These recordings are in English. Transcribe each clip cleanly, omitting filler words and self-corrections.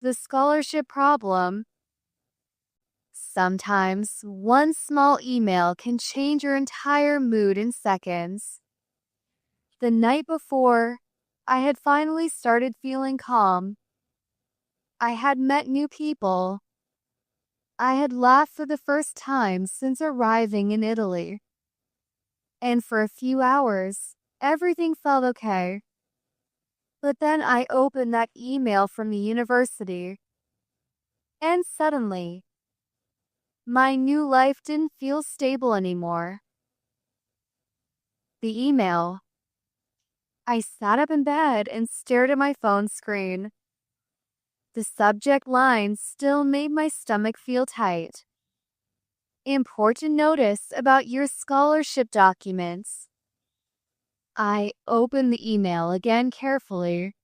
The scholarship problem. Sometimes one small email can change your entire mood in seconds. The night before, I had finally started feeling calm. I had met new people. I had laughed for the first time since arriving in Italy. And for a few hours, everything felt okay. But then I opened that email from the university, and suddenly, my new life didn't feel stable anymore. The email. I sat up in bed and stared at my phone screen. The subject line still made my stomach feel tight. Important notice about your scholarship documents. I opened the email again carefully,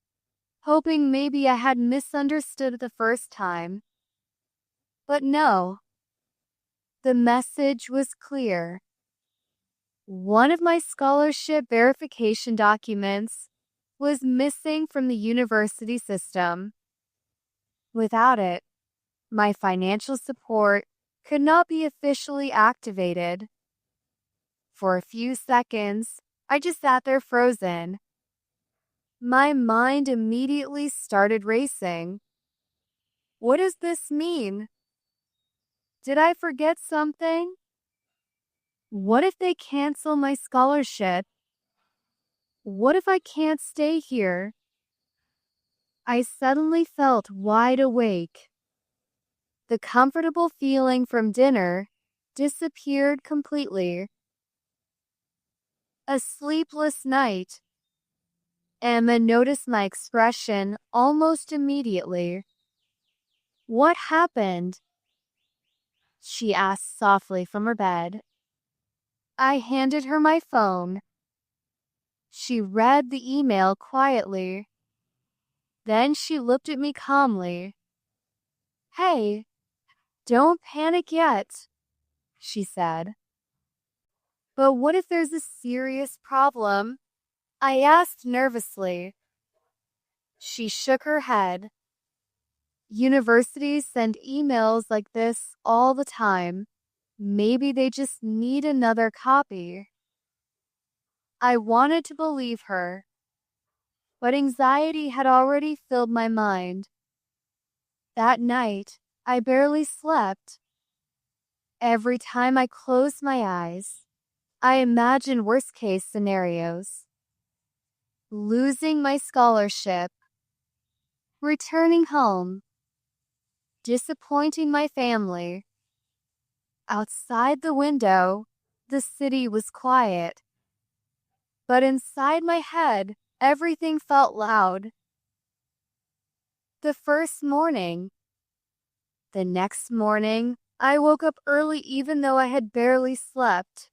hoping maybe I had misunderstood it the first time. But no, the message was clear. One of my scholarship verification documents was missing from the university system. Without it, my financial support could not be officially activated. For a few seconds, I just sat there frozen. My mind immediately started racing. What does this mean? Did I forget something? What if they cancel my scholarship? What if I can't stay here? I suddenly felt wide awake. The comfortable feeling from dinner disappeared completely. A sleepless night. Emma noticed my expression almost immediately. What happened? She asked softly from her bed. I handed her my phone. She read the email quietly. Then she looked at me calmly. Hey, don't panic yet, she said. But what if there's a serious problem? I asked nervously. She shook her head. Universities send emails like this all the time. Maybe they just need another copy. I wanted to believe her, but anxiety had already filled my mind. That night, I barely slept. Every time I closed my eyes, I imagined worst-case scenarios. Losing my scholarship, returning home, disappointing my family. Outside the window, the city was quiet. But inside my head, everything felt loud. The first morning. The next morning, I woke up early even though I had barely slept.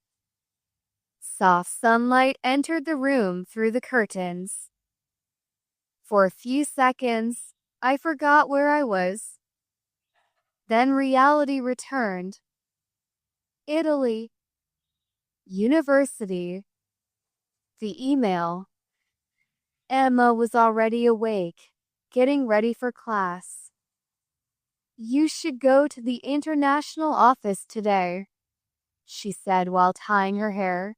Soft sunlight entered the room through the curtains. For a few seconds, I forgot where I was. Then reality returned. Italy. University. The email. Emma was already awake, getting ready for class. You should go to the international office today, she said while tying her hair.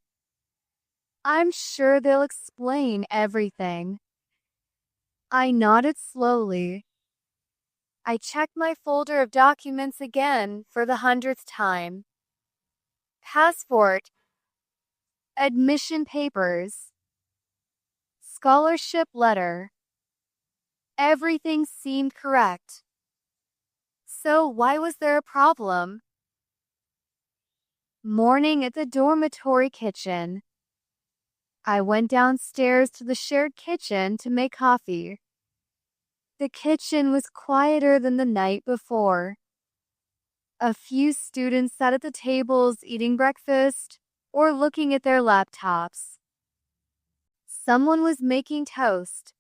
I'm sure they'll explain everything. I nodded slowly. I checked my folder of documents again for the 100th time. Passport, admission papers, scholarship letter. Everything seemed correct. So why was there a problem? Morning at the dormitory kitchen. I went downstairs to the shared kitchen to make coffee. The kitchen was quieter than the night before. A few students sat at the tables eating breakfast or looking at their laptops. Someone was making toast.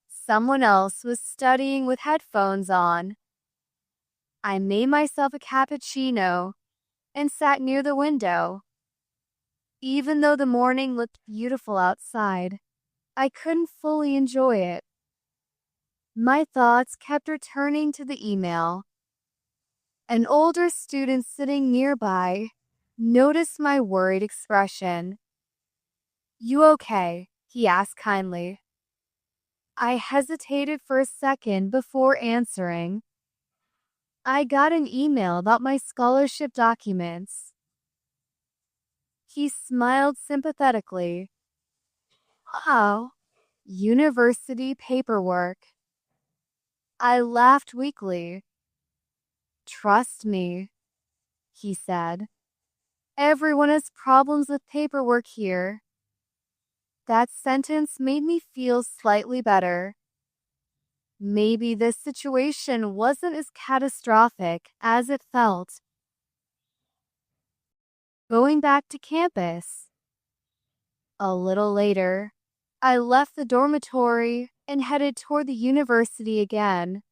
Someone else was studying with headphones on. I made myself a cappuccino and sat near the window. Even though the morning looked beautiful outside, I couldn't fully enjoy it. My thoughts kept returning to the email. An older student sitting nearby noticed my worried expression. "You okay?" he asked kindly. I hesitated for a second before answering. "I got an email about my scholarship documents." He smiled sympathetically. "Oh, university paperwork." I laughed weakly. "Trust me," he said. "Everyone has problems with paperwork here." That sentence made me feel slightly better. Maybe this situation wasn't as catastrophic as it felt. Going back to campus. A little later, I left the dormitory and headed toward the university again.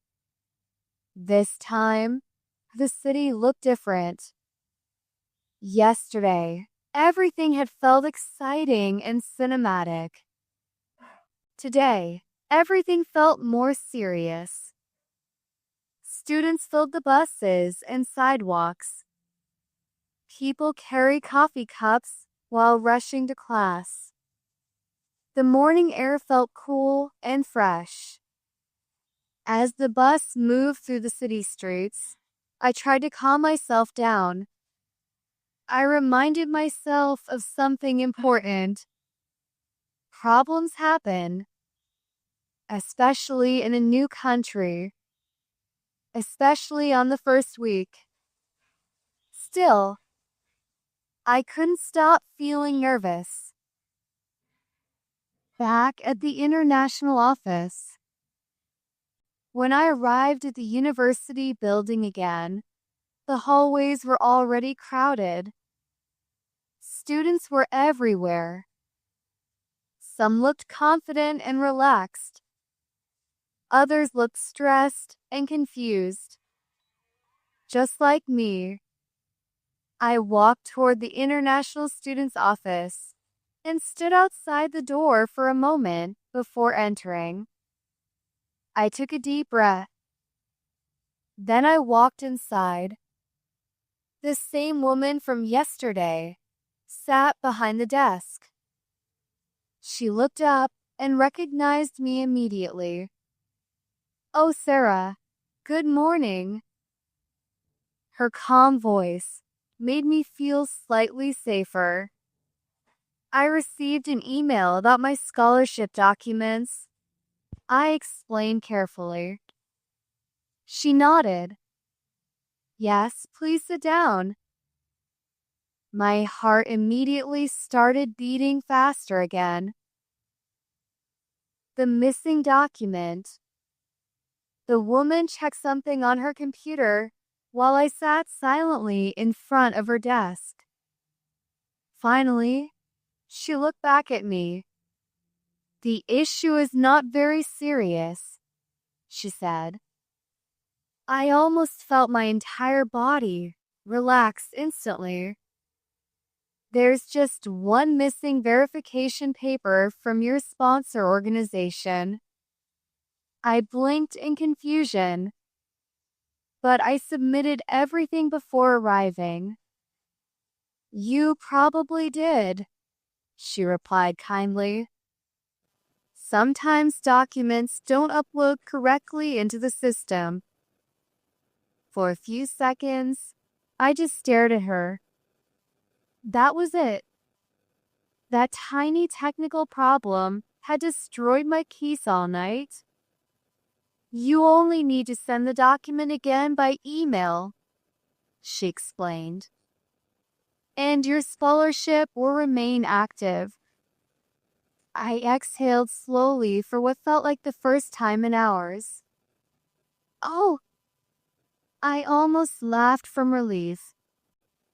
This time, the city looked different. Yesterday, everything had felt exciting and cinematic. Today, everything felt more serious. Students filled the buses and sidewalks. People carried coffee cups while rushing to class. The morning air felt cool and fresh. As the bus moved through the city streets, I tried to calm myself down. I reminded myself of something important. Problems happen, especially in a new country, especially on the first week. Still, I couldn't stop feeling nervous. Back at the international office. When I arrived at the university building again, the hallways were already crowded. Students were everywhere. Some looked confident and relaxed. Others looked stressed and confused. Just like me, I walked toward the international student's office and stood outside the door for a moment before entering. I took a deep breath. Then I walked inside. The same woman from yesterday sat behind the desk. She looked up and recognized me immediately. "Oh, Sarah, good morning." Her calm voice made me feel slightly safer. "I received an email about my scholarship documents," I explained carefully. She nodded. "Yes, please sit down." My heart immediately started beating faster again. The missing document. The woman checked something on her computer while I sat silently in front of her desk. Finally, she looked back at me. "The issue is not very serious," she said. I almost felt my entire body relax instantly. "There's just one missing verification paper from your sponsor organization." I blinked in confusion, but I submitted everything before arriving. "You probably did," she replied kindly. "Sometimes documents don't upload correctly into the system." For a few seconds, I just stared at her. That was it. That tiny technical problem had destroyed my peace all night. "You only need to send the document again by email," she explained. "And your scholarship will remain active." I exhaled slowly for what felt like the first time in hours. "Oh!" I almost laughed from relief.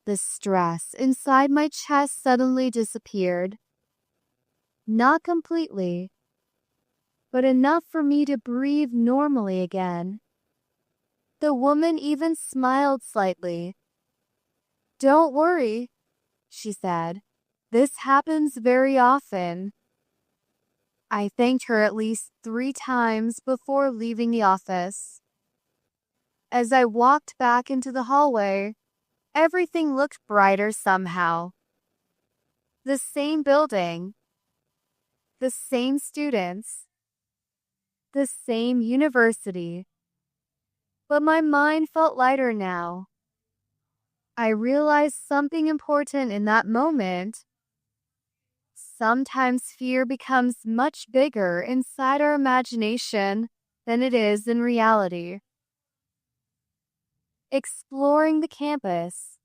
The stress inside my chest suddenly disappeared. Not completely, but enough for me to breathe normally again. The woman even smiled slightly. "Don't worry," she said. "This happens very often." I thanked her at least 3 times before leaving the office. As I walked back into the hallway, everything looked brighter somehow. The same building, the same students, the same university. But my mind felt lighter now. I realized something important in that moment. Sometimes fear becomes much bigger inside our imagination than it is in reality. Exploring the campus.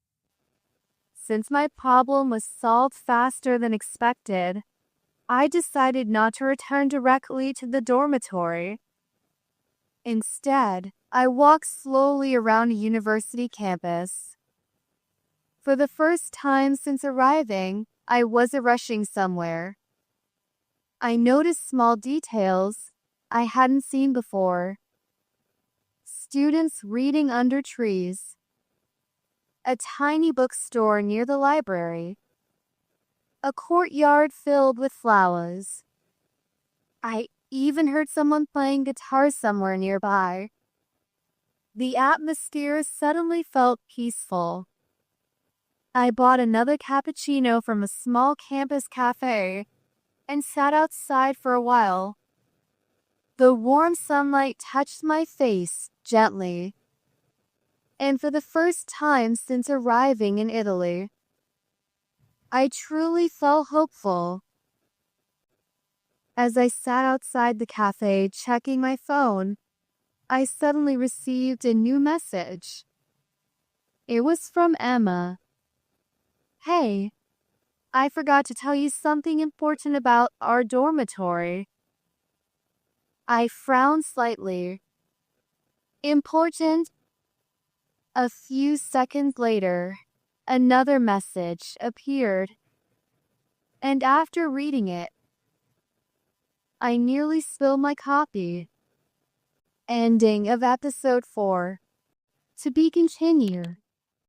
Since my problem was solved faster than expected, I decided not to return directly to the dormitory. Instead, I walked slowly around a university campus. For the first time since arriving, I wasn't rushing somewhere. I noticed small details I hadn't seen before. Students reading under trees. A tiny bookstore near the library. A courtyard filled with flowers. I even heard someone playing guitar somewhere nearby. The atmosphere suddenly felt peaceful. I bought another cappuccino from a small campus cafe and sat outside for a while. The warm sunlight touched my face gently. And for the first time since arriving in Italy, I truly felt hopeful. As I sat outside the cafe checking my phone, I suddenly received a new message. It was from Emma. Hey, I forgot to tell you something important about our dormitory. I frowned slightly. Important? A few seconds later, another message appeared. And after reading it, I nearly spilled my coffee. Ending of episode 4. To be continued.